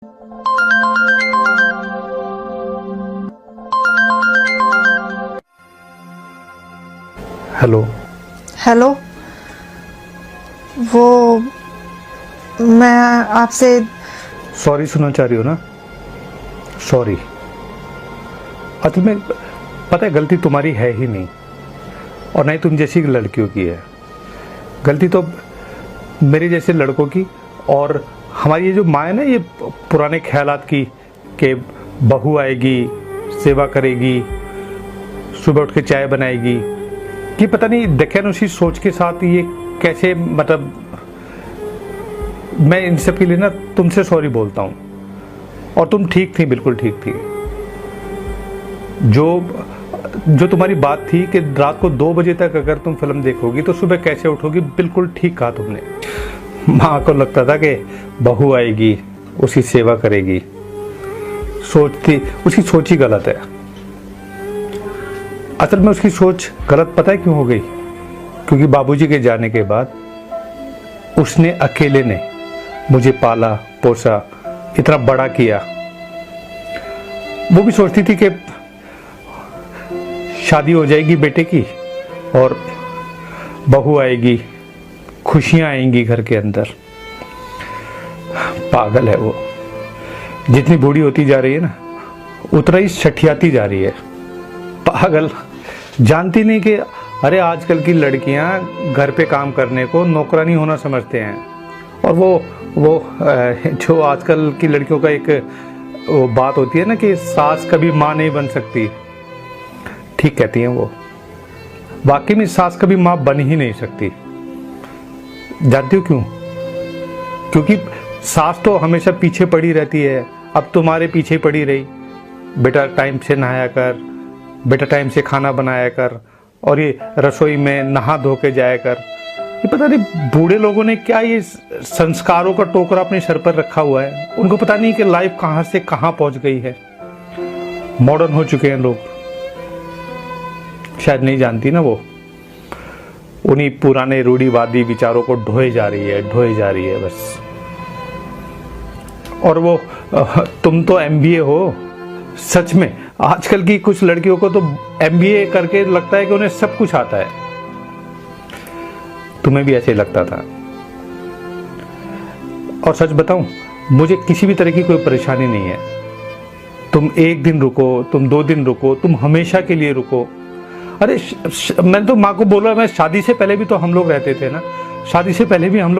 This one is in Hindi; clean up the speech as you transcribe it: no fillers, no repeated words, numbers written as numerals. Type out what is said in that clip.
हेलो। हेलो। वो मैं आपसे सॉरी सुनना चाह रही हो ना? सॉरी। असल में पता है, गलती तुम्हारी है ही नहीं, और नहीं तुम जैसी लड़कियों की है। गलती तो मेरे जैसे लड़कों की, और हमारी ये जो माँ है ना, ये पुराने ख्यालात की कि बहू आएगी, सेवा करेगी, सुबह उठ के चाय बनाएगी, कि पता नहीं देखें उसी सोच के साथ ये कैसे, मतलब मैं इन सब के लिए ना तुमसे सॉरी बोलता हूँ। और तुम ठीक थी, बिल्कुल ठीक थी। जो तुम्हारी बात थी कि रात को 2 बजे तक अगर तुम फिल्म देखोगी तो सुबह कैसे उठोगी, बिल्कुल ठीक कहा तुमने। माँ को लगता था कि बहू आएगी, उसकी सेवा करेगी, उसकी सोच ही गलत है। असल में उसकी सोच गलत पता है क्यों हो गई? क्योंकि बाबूजी के जाने के बाद उसने अकेले ने मुझे पाला पोसा, इतना बड़ा किया। वो भी सोचती थी कि शादी हो जाएगी बेटे की और बहू आएगी, खुशियां आएंगी घर के अंदर। पागल है वो। जितनी बूढ़ी होती जा रही है ना, उतना ही सठियाती जा रही है। पागल। जानती नहीं कि अरे आजकल की लड़कियां घर पे काम करने को नौकरानी होना समझते हैं। और वो जो आजकल की लड़कियों का एक वो बात होती है ना कि सास कभी माँ नहीं बन सकती, ठीक कहती हैं वो। वाकई में सास कभी माँ बन ही नहीं सकती। जानती हो क्यों? क्योंकि सास तो हमेशा पीछे पड़ी रहती है। अब तुम्हारे पीछे पड़ी रही, बेटा टाइम से नहाया कर, बेटा टाइम से खाना बनाया कर, और ये रसोई में नहा धो के जाया कर। ये पता नहीं बूढ़े लोगों ने क्या ये संस्कारों का टोकरा अपने सर पर रखा हुआ है। उनको पता नहीं कि लाइफ कहां से कहां पहुंच गई है। मॉडर्न हो चुके हैं लोग, शायद नहीं जानती ना वो। उन्हीं पुराने रूढ़िवादी विचारों को ढोए जा रही है बस। और वो तुम तो एमबीए हो। सच में आजकल की कुछ लड़कियों को तो एमबीए करके लगता है कि उन्हें सब कुछ आता है। तुम्हें भी ऐसे लगता था। और सच बताऊं, मुझे किसी भी तरह की कोई परेशानी नहीं है। तुम 1 दिन रुको, तुम 2 दिन रुको, तुम हमेशा के लिए रुको। अरे मैंने तो माँ को बोला, मैं शादी से पहले भी तो हम लोग रहते थे ना। शादी से पहले भी हम लोग